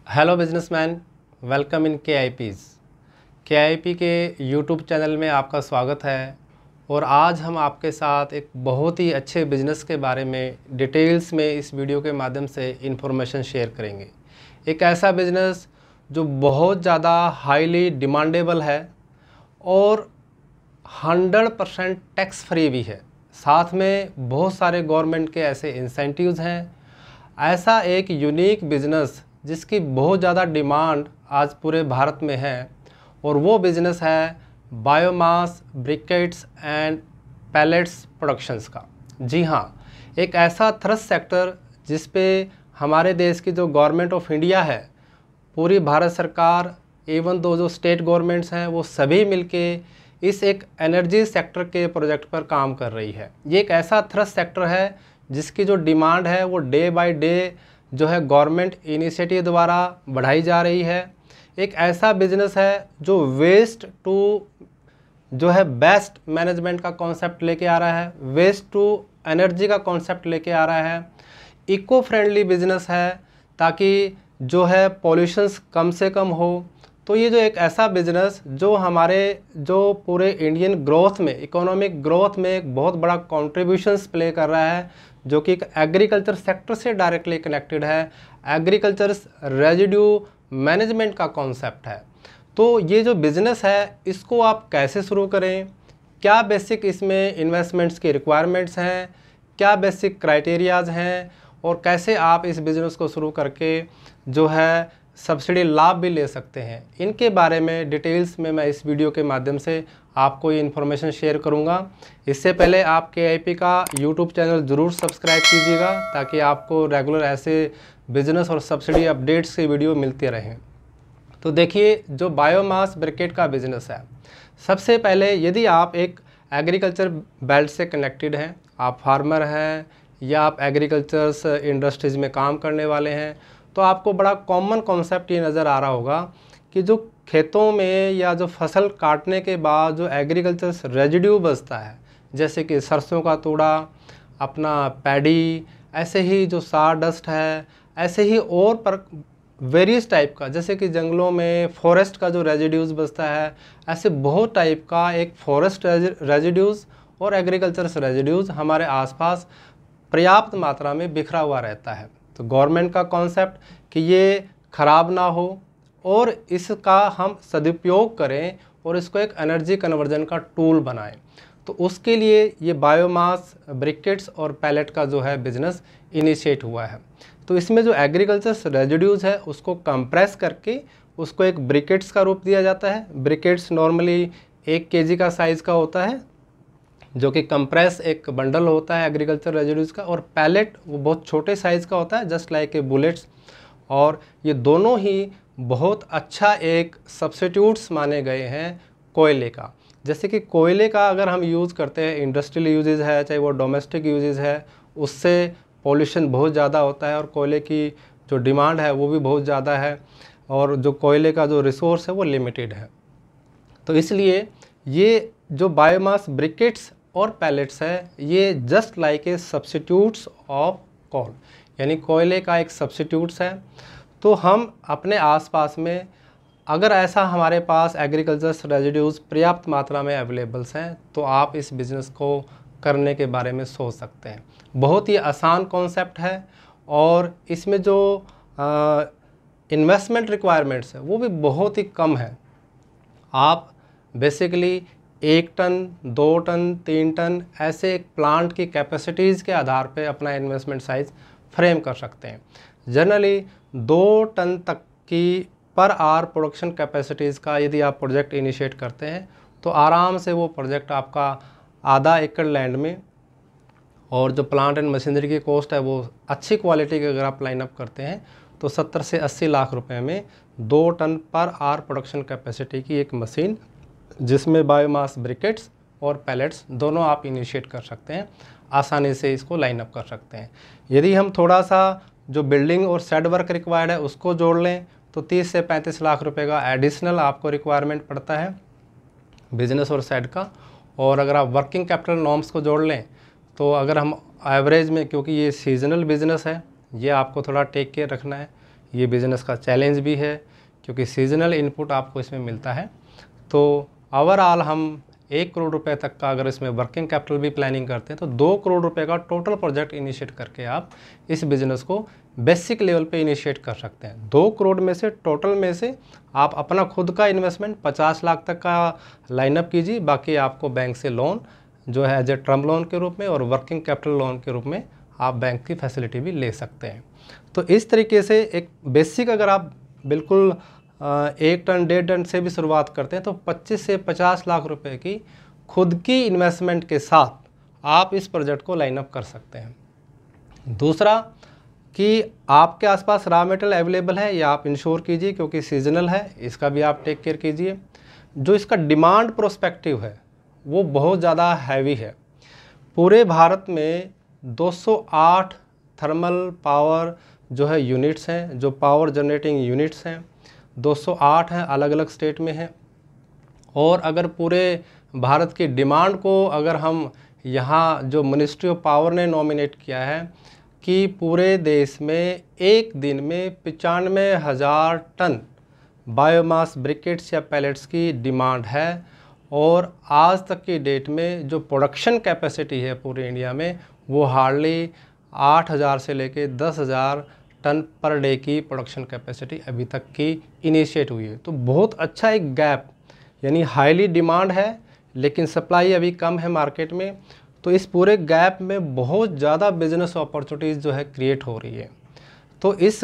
Hello businessman, welcome in के I P के YouTube channel में आपका स्वागत है। और आज हम आपके साथ एक बहुत ही अच्छे बिज़नेस के बारे में डिटेल्स में इस वीडियो के माध्यम से इंफॉर्मेशन शेयर करेंगे। एक ऐसा बिज़नेस जो बहुत ज़्यादा हाईली डिमांडेबल है और 100% टैक्स फ्री भी है। साथ में बहुत सारे गवर्नमेंट के ऐसे इंसेंटिव्स हैं। ऐसा एक यूनिक बिज़नेस जिसकी बहुत ज़्यादा डिमांड आज पूरे भारत में है और वो बिज़नेस है biomass briquettes and pellets productions का। जी हाँ, एक ऐसा थ्रस्ट सेक्टर जिस पे हमारे देश की जो गवर्नमेंट ऑफ इंडिया है, पूरी भारत सरकार, एवं दो जो स्टेट गवर्नमेंट्स हैं वो सभी मिलके इस एक एनर्जी सेक्टर के प्रोजेक्ट पर काम कर रही है। ये एक ऐसा थ्रस्ट सेक्टर है जिसकी जो डिमांड है वो डे बाय डे जो है गवर्नमेंट इनिशिएटिव द्वारा बढ़ाई जा रही है। एक ऐसा बिजनेस है जो वेस्ट टू जो है बेस्ट मैनेजमेंट का कॉन्सेप्ट लेके आ रहा है, वेस्ट टू एनर्जी का कॉन्सेप्ट लेके आ रहा है। इको फ्रेंडली बिजनेस है ताकि जो है पॉल्यूशंस कम से कम हो। तो ये जो एक ऐसा बिजनेस जो हमारे जो पूरे इंडियन ग्रोथ में, इकोनॉमिक ग्रोथ में एक बहुत बड़ा कॉन्ट्रीब्यूशंस प्ले कर रहा है, जो कि एक एग्रीकल्चर सेक्टर से डायरेक्टली कनेक्टेड है। एग्रीकल्चर रेजिड्यू मैनेजमेंट का कॉन्सेप्ट है। तो ये जो बिज़नेस है इसको आप कैसे शुरू करें, क्या बेसिक इसमें इन्वेस्टमेंट्स की रिक्वायरमेंट्स हैं, क्या बेसिक क्राइटेरियाज हैं और कैसे आप इस बिज़नेस को शुरू करके जो है सब्सिडी लाभ भी ले सकते हैं, इनके बारे में डिटेल्स में मैं इस वीडियो के माध्यम से आपको ये इन्फॉर्मेशन शेयर करूंगा। इससे पहले आप के का यूट्यूब चैनल ज़रूर सब्सक्राइब कीजिएगा ताकि आपको रेगुलर ऐसे बिजनेस और सब्सिडी अपडेट्स की वीडियो मिलते रहें। तो देखिए, जो बायोमास ब्रिकेट का बिज़नेस है, सबसे पहले यदि आप एक एग्रीकल्चर बेल्ट से कनेक्टेड हैं, आप फार्मर हैं या आप एग्रीकल्चर्स इंडस्ट्रीज़ में काम करने वाले हैं, तो आपको बड़ा कॉमन कॉन्सेप्ट ये नज़र आ रहा होगा कि जो खेतों में या जो फसल काटने के बाद जो एग्रीकल्चर रेजिड्यू बचता है, जैसे कि सरसों का तूड़ा, अपना पैडी, ऐसे ही जो सार डस्ट है, ऐसे ही और पर वेरियस टाइप का, जैसे कि जंगलों में फॉरेस्ट का जो रेजिड्यूज़ बचता है, ऐसे बहुत टाइप का एक फॉरेस्ट रेजिड्यूज़ और एग्रीकल्चर रेजिड्यूज़ हमारे आसपास पर्याप्त मात्रा में बिखरा हुआ रहता है। तो गवर्नमेंट का कॉन्सेप्ट कि ये ख़राब ना हो और इसका हम सदुपयोग करें और इसको एक एनर्जी कन्वर्जन का टूल बनाएं, तो उसके लिए ये बायोमास ब्रिकेट्स और पैलेट का जो है बिज़नेस इनिशिएट हुआ है। तो इसमें जो एग्रीकल्चर रेजिड्यूज़ है उसको कंप्रेस करके उसको एक ब्रिकेट्स का रूप दिया जाता है। ब्रिकेट्स नॉर्मली 1 kg का साइज़ का होता है, जो कि कंप्रेस एक बंडल होता है एग्रीकल्चर रेजिड्यूज़ का, और पैलेट वो बहुत छोटे साइज़ का होता है, जस्ट लाइक ए बुलेट्स। और ये दोनों ही बहुत अच्छा एक सब्स्टिट्यूट्स माने गए हैं कोयले का। जैसे कि कोयले का अगर हम यूज़ करते हैं, इंडस्ट्रियल यूजेज है चाहे वो डोमेस्टिक यूजेज है, उससे पॉल्यूशन बहुत ज़्यादा होता है और कोयले की जो डिमांड है वो भी बहुत ज़्यादा है और जो कोयले का जो रिसोर्स है वो लिमिटेड है। तो इसलिए ये जो बायोमास ब्रिकेट्स और पैलेट्स है, ये just like a substitutes of coal, यानी कोयले का एक सब्स्टिट्यूट्स है। तो हम अपने आसपास में अगर ऐसा हमारे पास एग्रीकल्चर रेजिड्यूज़ पर्याप्त मात्रा में अवेलेबल्स हैं, तो आप इस बिज़नेस को करने के बारे में सोच सकते हैं। बहुत ही आसान कॉन्सेप्ट है और इसमें जो इन्वेस्टमेंट रिक्वायरमेंट्स है वो भी बहुत ही कम है। आप बेसिकली 1 टन, 2 टन, 3 टन ऐसे एक प्लांट की कैपेसिटीज़ के आधार पे अपना इन्वेस्टमेंट साइज़ फ्रेम कर सकते हैं। जनरली 2 टन तक की पर आवर प्रोडक्शन कैपेसिटीज़ का यदि आप प्रोजेक्ट इनिशिएट करते हैं तो आराम से वो प्रोजेक्ट आपका आधा एकड़ लैंड में, और जो प्लांट एंड मशीनरी की कॉस्ट है वो अच्छी क्वालिटी की अगर आप लाइनअप करते हैं तो 70 से 80 लाख रुपए में 2 ton per hour production capacity की एक मशीन, जिसमें बायोमास ब्रिकेट्स और पैलेट्स दोनों आप इनिशिएट कर सकते हैं, आसानी से इसको लाइनअप कर सकते हैं। यदि हम थोड़ा सा जो बिल्डिंग और शेड वर्क रिक्वायर्ड है उसको जोड़ लें तो 30 से 35 लाख रुपए का एडिशनल आपको रिक्वायरमेंट पड़ता है बिजनेस और शेड का। और अगर आप वर्किंग कैपिटल नॉर्म्स को जोड़ लें तो अगर हम एवरेज में, क्योंकि ये सीजनल बिजनेस है, ये आपको थोड़ा टेक केयर रखना है, ये बिज़नेस का चैलेंज भी है क्योंकि सीजनल इनपुट आपको इसमें मिलता है। तो ओवरऑल हम 1 करोड़ रुपए तक का अगर इसमें वर्किंग कैपिटल भी प्लानिंग करते हैं तो 2 करोड़ रुपए का टोटल प्रोजेक्ट इनिशिएट करके आप इस बिज़नेस को बेसिक लेवल पे इनिशिएट कर सकते हैं। 2 करोड़ में से टोटल में से आप अपना खुद का इन्वेस्टमेंट 50 लाख तक का लाइनअप कीजिए, बाकी आपको बैंक से लोन जो है एज ए टर्म लोन के रूप में और वर्किंग कैपिटल लोन के रूप में आप बैंक की फैसिलिटी भी ले सकते हैं। तो इस तरीके से एक बेसिक अगर आप बिल्कुल 1 टन 1.5 टन से भी शुरुआत करते हैं तो 25 से 50 लाख रुपए की खुद की इन्वेस्टमेंट के साथ आप इस प्रोजेक्ट को लाइन अप कर सकते हैं। दूसरा कि आपके आसपास रॉ मटेरियल अवेलेबल है या आप इंश्योर कीजिए क्योंकि सीजनल है, इसका भी आप टेक केयर कीजिए। जो इसका डिमांड प्रोस्पेक्टिव है वो बहुत ज़्यादा हैवी है। पूरे भारत में 208 थर्मल पावर जो है यूनिट्स हैं, जो पावर जनरेटिंग यूनिट्स हैं 208 हैं, अलग अलग स्टेट में हैं। और अगर पूरे भारत की डिमांड को अगर हम यहाँ जो मिनिस्ट्री ऑफ पावर ने नॉमिनेट किया है कि पूरे देश में एक दिन में 95,000 टन बायोमास ब्रिकेट्स या पैलेट्स की डिमांड है और आज तक की डेट में जो प्रोडक्शन कैपेसिटी है पूरे इंडिया में वो हार्डली 8,000 से लेके 10,000 टन पर डे की प्रोडक्शन कैपेसिटी अभी तक की इनिशिएट हुई है। तो बहुत अच्छा एक गैप, यानी हाईली डिमांड है लेकिन सप्लाई अभी कम है मार्केट में। तो इस पूरे गैप में बहुत ज़्यादा बिजनेस अपॉर्चुनिटीज़ जो है क्रिएट हो रही है। तो इस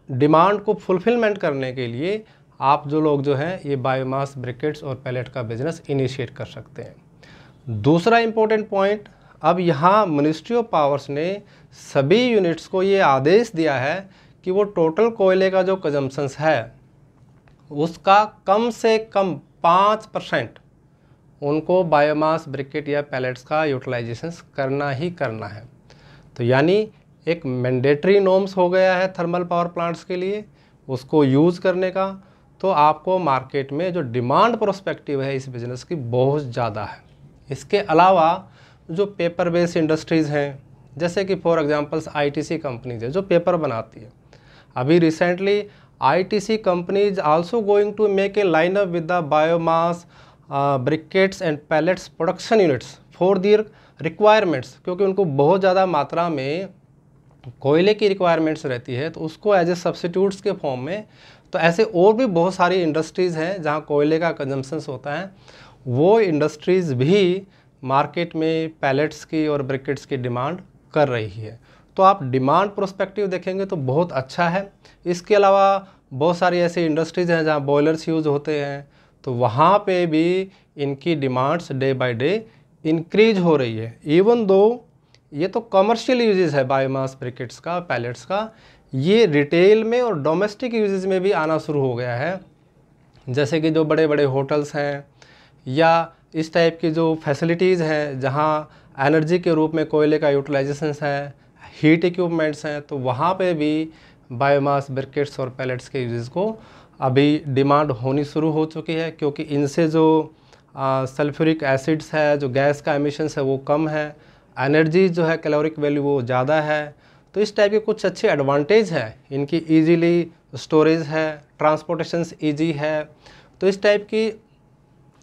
डिमांड को फुलफिलमेंट करने के लिए आप जो लोग जो हैं ये बायोमास ब्रिकेट्स और पैलेट का बिजनेस इनिशिएट कर सकते हैं। दूसरा इम्पोर्टेंट पॉइंट, अब यहाँ मिनिस्ट्री ऑफ पावर्स ने सभी यूनिट्स को ये आदेश दिया है कि वो टोटल कोयले का जो कंजम्पशंस है उसका कम से कम 5% उनको बायोमास ब्रिकेट या पैलेट्स का यूटिलाइजेशन करना ही करना है। तो यानी एक मैंडेटरी नॉर्म्स हो गया है थर्मल पावर प्लांट्स के लिए उसको यूज़ करने का। तो आपको मार्केट में जो डिमांड प्रोस्पेक्टिव है इस बिज़नेस की बहुत ज़्यादा है। इसके अलावा जो पेपर बेस्ड इंडस्ट्रीज़ हैं जैसे कि फॉर एग्जांपल्स आईटीसी कंपनीज है जो पेपर बनाती है, अभी recently ITC companies also going to make a line up with the biomass briquettes and pellets production units for their requirements, क्योंकि उनको बहुत ज़्यादा मात्रा में कोयले की रिक्वायरमेंट्स रहती है तो उसको एज ए सब्सिट्यूट्स के फॉर्म में। तो ऐसे और भी बहुत सारी इंडस्ट्रीज़ हैं जहाँ कोयले का कंजम्पशंस होता है, वो इंडस्ट्रीज़ भी मार्केट में पैलेट्स की और ब्रिकेट्स की डिमांड कर रही है। तो आप डिमांड प्रोस्पेक्टिव देखेंगे तो बहुत अच्छा है। इसके अलावा बहुत सारी ऐसी इंडस्ट्रीज़ हैं जहाँ बॉयलर्स यूज़ होते हैं, तो वहाँ पे भी इनकी demands day by day increase हो रही है। इवन दो ये तो कमर्शियल यूजेस है बायोमास ब्रिकेट्स का, पैलेट्स का, ये रिटेल में और डोमेस्टिक यूजेस में भी आना शुरू हो गया है। जैसे कि जो बड़े बड़े होटल्स हैं या इस टाइप की जो फैसिलिटीज़ हैं जहाँ एनर्जी के रूप में कोयले का यूटिलाइजेशन है, हीट इक्विपमेंट्स हैं, तो वहाँ पे भी बायोमास ब्रिकेट्स और पैलेट्स के यूजेस को अभी डिमांड होनी शुरू हो चुकी है, क्योंकि इनसे जो सल्फ्यूरिक एसिड्स है, जो गैस का एमिशंस है वो कम है, एनर्जी जो है कैलोरिक वैल्यू वो ज़्यादा है। तो इस टाइप के कुछ अच्छे एडवांटेज है, इनकी इजीली स्टोरेज है, ट्रांसपोर्टेशंस इजी है। तो इस टाइप की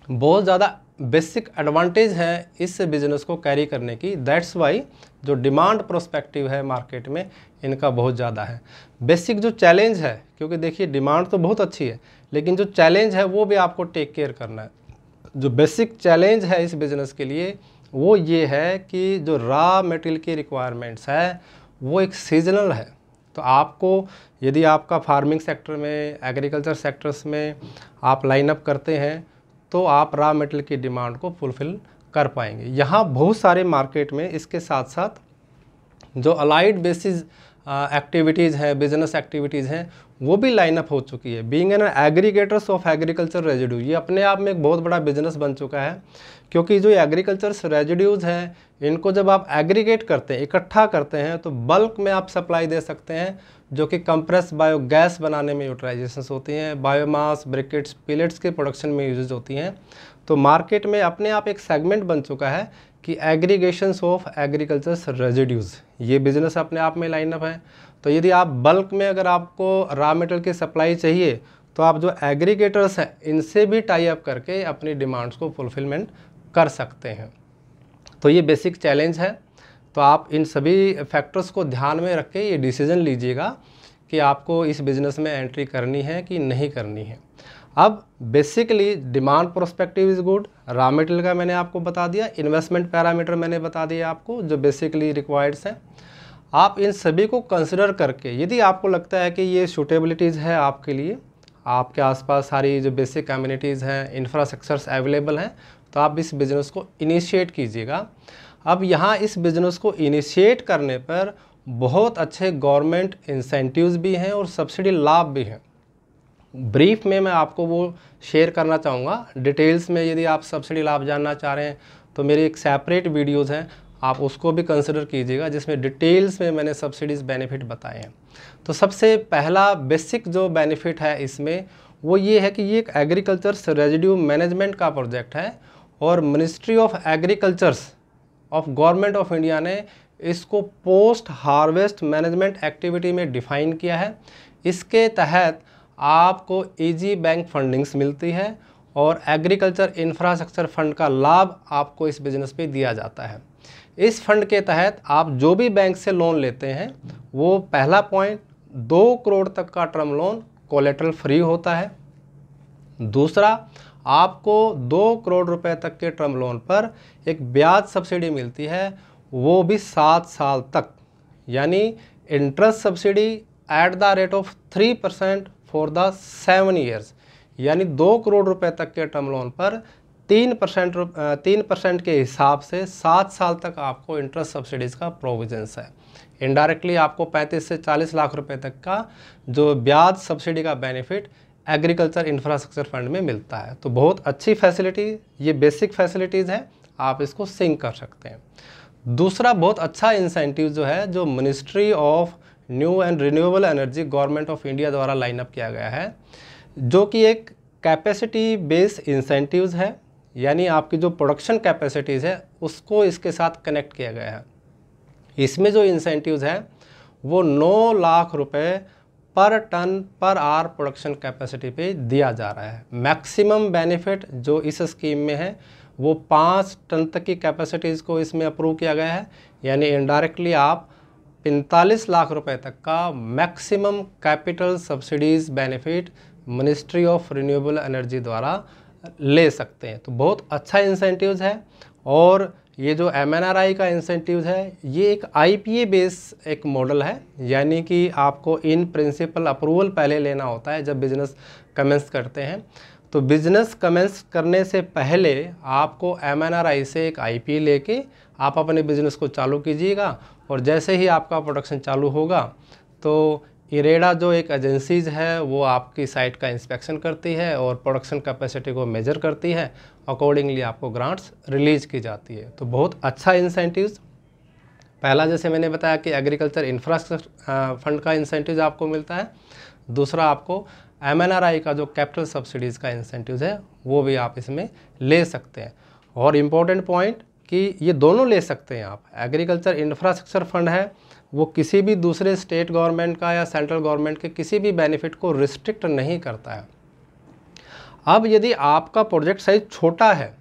बहुत ज़्यादा बेसिक एडवांटेज है इस बिज़नेस को कैरी करने की। दैट्स वाई जो डिमांड प्रोस्पेक्टिव है मार्केट में इनका बहुत ज़्यादा है। बेसिक जो चैलेंज है, क्योंकि देखिए डिमांड तो बहुत अच्छी है लेकिन जो चैलेंज है वो भी आपको टेक केयर करना है। जो बेसिक चैलेंज है इस बिज़नेस के लिए वो ये है कि जो रॉ मटेरियल की रिक्वायरमेंट्स है वो एक सीजनल है। तो आपको यदि आपका फार्मिंग सेक्टर में, एग्रीकल्चर सेक्टर्स में आप लाइन अप करते हैं तो आप रॉ मटेरियल की डिमांड को फुलफ़िल कर पाएंगे। यहाँ बहुत सारे मार्केट में इसके साथ साथ जो अलाइड बेसिस एक्टिविटीज़ हैं, बिजनेस एक्टिविटीज़ हैं, वो भी लाइन अप हो चुकी है। Being an aggregators of agriculture residue, ये अपने आप में एक बहुत बड़ा बिजनेस बन चुका है, क्योंकि जो एग्रीकल्चर रेजिड्यूज़ हैं इनको जब आप एग्रीगेट करते हैं, इकट्ठा करते हैं, तो बल्क में आप सप्लाई दे सकते हैं, जो कि कंप्रेस बायोगैस बनाने में यूटिलाइजेशंस होती हैं, बायोमास ब्रिकेट्स पिलेट्स के प्रोडक्शन में यूजेज होती हैं। तो मार्केट में अपने आप एक सेगमेंट बन चुका है कि एग्रीगेशंस ऑफ एग्रीकल्चर रेजिड्यूज़, ये बिज़नेस अपने आप में लाइन अप है। तो यदि आप बल्क में अगर आपको रॉ मटेरियल की सप्लाई चाहिए तो आप जो एग्रीगेटर्स हैं इनसे भी टाई अप करके अपनी डिमांड्स को फुलफिलमेंट कर सकते हैं। तो ये बेसिक चैलेंज है। तो आप इन सभी फैक्टर्स को ध्यान में रख के ये डिसीजन लीजिएगा कि आपको इस बिज़नेस में एंट्री करनी है कि नहीं करनी है। अब basically demand prospective is good, raw material का मैंने आपको बता दिया, इन्वेस्टमेंट पैरामीटर मैंने बता दिया आपको जो बेसिकली रिक्वायर्ड्स हैं। आप इन सभी को कंसिडर करके यदि आपको लगता है कि ये सूटेबिलिटीज़ है आपके लिए, आपके आसपास सारी जो बेसिक कम्युनिटीज़ हैं, इंफ्रास्ट्रक्चर्स अवेलेबल हैं, तो आप इस बिज़नेस को इनिशिएट कीजिएगा। अब यहाँ इस बिज़नेस को इनिशिएट करने पर बहुत अच्छे गवर्नमेंट इंसेंटिव्स भी हैं और सब्सिडी लाभ भी हैं। ब्रीफ में मैं आपको वो शेयर करना चाहूँगा। डिटेल्स में यदि आप सब्सिडी लाभ जानना चाह रहे हैं तो मेरी एक सेपरेट वीडियोज़ हैं, आप उसको भी कंसिडर कीजिएगा जिसमें डिटेल्स में मैंने सब्सिडीज़ बेनिफिट बताए हैं। तो सबसे पहला बेसिक जो बेनिफिट है इसमें वो ये है कि ये एक एग्रीकल्चर रेजिड्यू मैनेजमेंट का प्रोजेक्ट है और ministry of agricultures of government of India ने इसको पोस्ट हार्वेस्ट मैनेजमेंट एक्टिविटी में डिफ़ाइन किया है। इसके तहत आपको ईजी बैंक फंडिंग्स मिलती है और एग्रीकल्चर इंफ्रास्ट्रक्चर फंड का लाभ आपको इस बिज़नेस पे दिया जाता है। इस फंड के तहत आप जो भी बैंक से लोन लेते हैं वो पहला पॉइंट 2 करोड़ तक का टर्म लोन कोलेटरल फ्री होता है। दूसरा, आपको 2 करोड़ रुपए तक के टर्म लोन पर एक ब्याज सब्सिडी मिलती है, वो भी 7 साल तक, यानी interest subsidy at the rate of 3% for the 7 years, यानी 2 करोड़ रुपए तक के टर्म लोन पर 3% के हिसाब से 7 साल तक आपको इंटरेस्ट सब्सिडीज़ का प्रोविजंस है। इनडायरेक्टली आपको 35 से 40 लाख रुपए तक का जो ब्याज सब्सिडी का बेनिफिट एग्रीकल्चर इंफ्रास्ट्रक्चर फंड में मिलता है। तो बहुत अच्छी फैसिलिटी, ये बेसिक फैसिलिटीज़ है, आप इसको सिंक कर सकते हैं। दूसरा बहुत अच्छा इंसेंटिव जो है, जो ministry of new and renewable energy government of India द्वारा लाइन अप किया गया है, जो कि एक कैपेसिटी बेस्ड इंसेंटिव्स है, यानी आपकी जो प्रोडक्शन कैपेसिटीज़ है उसको इसके साथ कनेक्ट किया गया है। इसमें जो इंसेंटिव्स है वो 9 लाख रुपए पर ton per hour production capacity पे दिया जा रहा है। मैक्सिमम बेनिफिट जो इस स्कीम में है वो 5 टन तक की कैपेसिटीज़ को इसमें अप्रूव किया गया है, यानी इनडायरेक्टली आप 45 लाख रुपए तक का maximum capital subsidies benefit ministry of renewable energy द्वारा ले सकते हैं। तो बहुत अच्छा इंसेंटिव्स है। और ये जो MNRI का इंसेंटिव्स है ये एक IPA बेस एक मॉडल है, यानी कि आपको इन प्रिंसिपल अप्रूवल पहले लेना होता है जब बिज़नेस कमेंस करते हैं। तो बिज़नेस कमेंस करने से पहले आपको MNRI से एक IPA लेके आप अपने बिज़नेस को चालू कीजिएगा और जैसे ही आपका प्रोडक्शन चालू होगा तो इरेडा जो एक एजेंसीज़ है वो आपकी साइट का इंस्पेक्शन करती है और प्रोडक्शन कैपेसिटी को मेजर करती है, अकॉर्डिंगली आपको ग्रांट्स रिलीज़ की जाती है। तो बहुत अच्छा इंसेंटिव्स, पहला जैसे मैंने बताया कि एग्रीकल्चर इंफ्रास्ट्रक्चर फंड का इंसेंटिव आपको मिलता है, दूसरा आपको MNRI का जो कैपिटल सब्सिडीज़ का इंसेंटिव है वो भी आप इसमें ले सकते हैं। और इम्पोर्टेंट पॉइंट कि ये दोनों ले सकते हैं आप। एग्रीकल्चर इंफ्रास्ट्रक्चर फंड है वो किसी भी दूसरे स्टेट गवर्नमेंट का या सेंट्रल गवर्नमेंट के किसी भी बेनिफिट को रिस्ट्रिक्ट नहीं करता है। अब यदि आपका प्रोजेक्ट साइज छोटा है,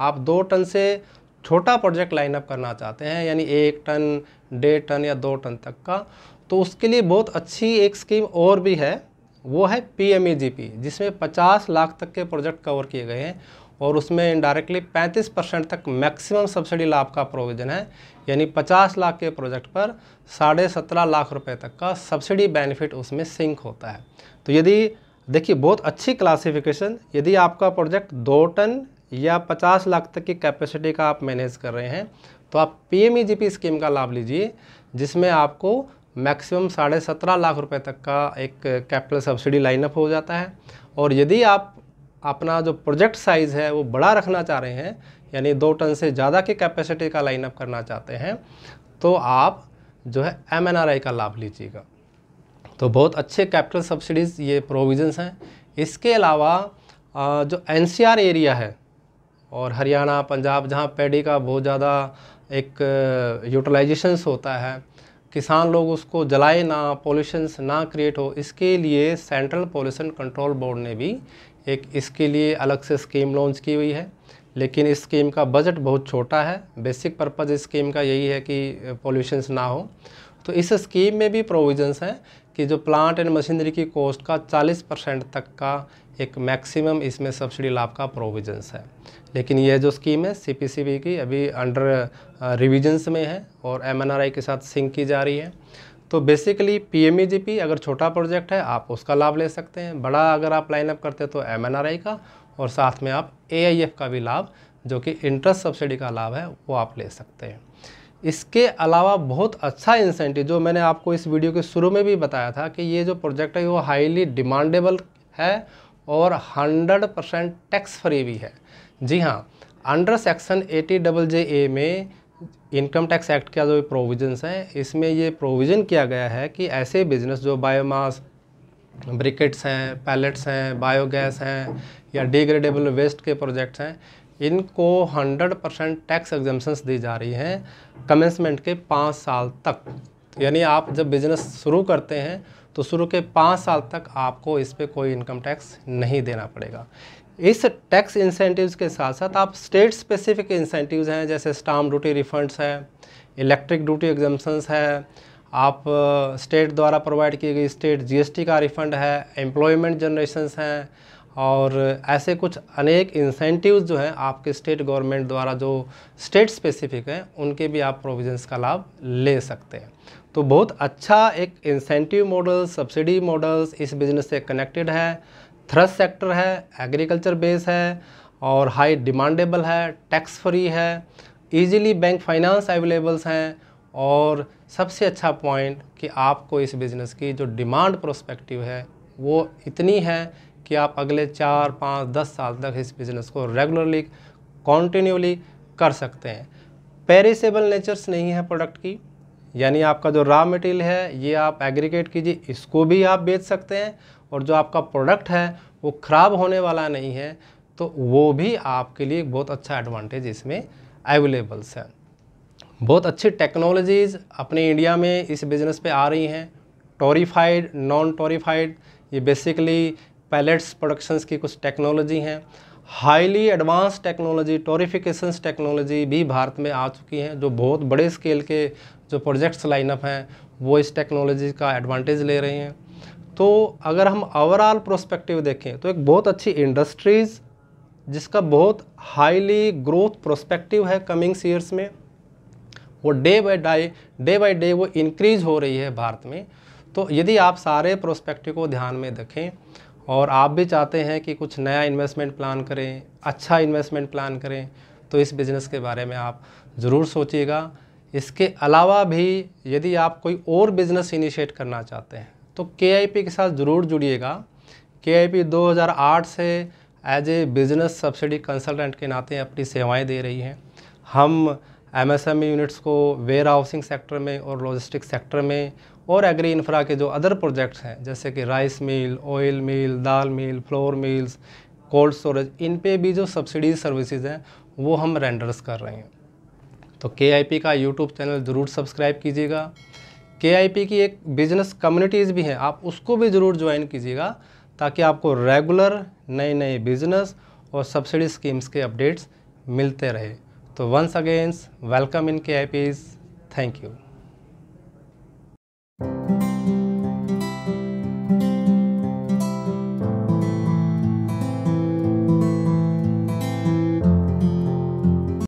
आप 2 टन से छोटा प्रोजेक्ट लाइन अप करना चाहते हैं, यानी 1 टन, 1.5 टन या 2 टन तक का, तो उसके लिए बहुत अच्छी एक स्कीम और भी है, वो है PMEGP, जिसमें 50 लाख तक के प्रोजेक्ट कवर किए गए हैं और उसमें इनडायरेक्टली 35% तक मैक्सिमम सब्सिडी लाभ का प्रोविज़न है, यानी 50 लाख के प्रोजेक्ट पर 17.5 लाख रुपए तक का सब्सिडी बेनिफिट उसमें सिंक होता है। तो यदि देखिए बहुत अच्छी क्लासिफिकेशन, यदि आपका प्रोजेक्ट 2 टन या 50 लाख तक की कैपेसिटी का आप मैनेज कर रहे हैं तो आप PMEGP स्कीम का लाभ लीजिए, जिसमें आपको मैक्सिमम 17.5 लाख रुपए तक का एक कैपिटल सब्सिडी लाइनअप हो जाता है। और यदि आप अपना जो प्रोजेक्ट साइज़ है वो बड़ा रखना चाह रहे हैं, यानी 2 टन से ज़्यादा की कैपेसिटी का लाइनअप करना चाहते हैं, तो आप जो है MNRI का लाभ लीजिएगा। तो बहुत अच्छे कैपिटल सब्सिडीज़ ये प्रोविजंस हैं। इसके अलावा जो NCR एरिया है और हरियाणा, पंजाब, जहाँ पैडी का बहुत ज़्यादा एक यूटिलाइजेशंस होता है, किसान लोग उसको जलाए ना, पोल्यूशन ना क्रिएट हो, इसके लिए सेंट्रल पोल्यूशन कंट्रोल बोर्ड ने भी एक इसके लिए अलग से स्कीम लॉन्च की हुई है। लेकिन इस स्कीम का बजट बहुत छोटा है। बेसिक पर्पज़ इस स्कीम का यही है कि पोल्यूशन ना हो। तो इस स्कीम में भी प्रोविजंस हैं कि जो प्लांट एंड मशीनरी की कॉस्ट का 40% तक का एक मैक्सिमम इसमें सब्सिडी लाभ का प्रोविजंस है। लेकिन यह जो स्कीम है CPCB की अभी अंडर रिविजन्स में है और MNRI के साथ सिंक की जा रही है। तो बेसिकली PMEGP अगर छोटा प्रोजेक्ट है आप उसका लाभ ले सकते हैं, बड़ा अगर आप लाइनअप करते हैं तो MNRI का, और साथ में आप AIF का भी लाभ जो कि इंटरेस्ट सब्सिडी का लाभ है वो आप ले सकते हैं। इसके अलावा बहुत अच्छा इंसेंटिव जो मैंने आपको इस वीडियो के शुरू में भी बताया था कि ये जो प्रोजेक्ट है वो हाईली डिमांडेबल है और 100% टैक्स फ्री भी है। जी हाँ, अंडर सेक्शन 80JJA में इनकम टैक्स एक्ट का जो प्रोविजंस है इसमें ये प्रोविज़न किया गया है कि ऐसे बिजनेस जो बायोमास ब्रिकेट्स हैं, पैलेट्स हैं, बायोगैस हैं या डिग्रेडेबल वेस्ट के प्रोजेक्ट्स हैं, इनको 100% टैक्स एग्जम्पशंस दी जा रही हैं कमेंसमेंट के 5 साल तक। यानी आप जब बिज़नेस शुरू करते हैं तो शुरू के 5 साल तक आपको इस पे कोई इनकम टैक्स नहीं देना पड़ेगा। इस टैक्स इंसेंटिव्स के साथ साथ आप स्टेट स्पेसिफिक इंसेंटिव्स हैं, जैसे स्टाम्प ड्यूटी रिफंड्स है, इलेक्ट्रिक ड्यूटी एग्जम्पशंस है, आप स्टेट द्वारा प्रोवाइड की गई स्टेट GST का रिफ़ंड है, एम्प्लॉयमेंट जनरेशंस हैं, और ऐसे कुछ अनेक इंसेंटिव्स जो हैं आपके स्टेट गवर्नमेंट द्वारा जो स्टेट स्पेसिफिक हैं उनके भी आप प्रोविजंस का लाभ ले सकते हैं। तो बहुत अच्छा एक इंसेंटिव मॉडल, सब्सिडी मॉडल्स इस बिज़नेस से कनेक्टेड है। थ्रस्ट सेक्टर है, एग्रीकल्चर बेस है और हाई डिमांडेबल है, टैक्स फ्री है, ईजिली बैंक फाइनेंस अवेलेबल्स हैं, और सबसे अच्छा पॉइंट कि आपको इस बिज़नेस की जो डिमांड प्रोस्पेक्टिव है वो इतनी है कि आप अगले 4, 5, 10 साल तक इस बिज़नेस को रेगुलरली कॉन्टिन्यूली कर सकते हैं। पेरिसेबल नेचर्स नहीं है प्रोडक्ट की, यानी आपका जो रॉ मटेरियल है ये आप एग्रीगेट कीजिए, इसको भी आप बेच सकते हैं, और जो आपका प्रोडक्ट है वो ख़राब होने वाला नहीं है, तो वो भी आपके लिए बहुत अच्छा एडवांटेज इसमें अवेलेबल्स है। बहुत अच्छी टेक्नोलॉजीज़ अपने इंडिया में इस बिज़नेस पे आ रही हैं, टोरीफाइड, नॉन टोरीफाइड, ये बेसिकली पैलेट्स प्रोडक्शंस की कुछ टेक्नोलॉजी हैं। हाईली एडवांस टेक्नोलॉजी, टोरिफिकेशंस टेक्नोलॉजी भी भारत में आ चुकी हैं, जो बहुत बड़े स्केल के जो प्रोजेक्ट्स लाइनअप हैं वो इस टेक्नोलॉजी का एडवांटेज ले रहे हैं। तो अगर हम ओवरऑल प्रोस्पेक्टिव देखें तो एक बहुत अच्छी इंडस्ट्रीज़ जिसका बहुत हाईली ग्रोथ प्रोस्पेक्टिव है कमिंग्स ईयर्स में, वो डे बाय डे वो इंक्रीज़ हो रही है भारत में। तो यदि आप सारे प्रोस्पेक्टिव को ध्यान में रखें और आप भी चाहते हैं कि कुछ नया इन्वेस्टमेंट प्लान करें, अच्छा इन्वेस्टमेंट प्लान करें, तो इस बिज़नेस के बारे में आप ज़रूर सोचिएगा। इसके अलावा भी यदि आप कोई और बिज़नेस इनिशिएट करना चाहते हैं तो KIP के साथ ज़रूर जुड़िएगा। KIP 2008 से as a business subsidy consultant के नाते अपनी सेवाएं दे रही हैं। हम MSME यूनिट्स को वेयर हाउसिंग सेक्टर में और लॉजिस्टिक सेक्टर में और एग्री इंफ्रा के जो अदर प्रोजेक्ट्स हैं जैसे कि राइस मिल, ऑयल मिल, दाल मिल, फ्लोर मिल्स, कोल्ड स्टोरेज, इन पे भी जो सब्सिडी सर्विसेज हैं वो हम रेंडर्स कर रहे हैं। तो KIP का YouTube चैनल ज़रूर सब्सक्राइब कीजिएगा। KIP की एक बिजनेस कम्युनिटीज़ भी हैं, आप उसको भी ज़रूर ज्वाइन कीजिएगा ताकि आपको रेगुलर नए नए बिजनेस और सब्सिडी स्कीम्स के अपडेट्स मिलते रहे। तो once again welcome in KIPs। Thank you.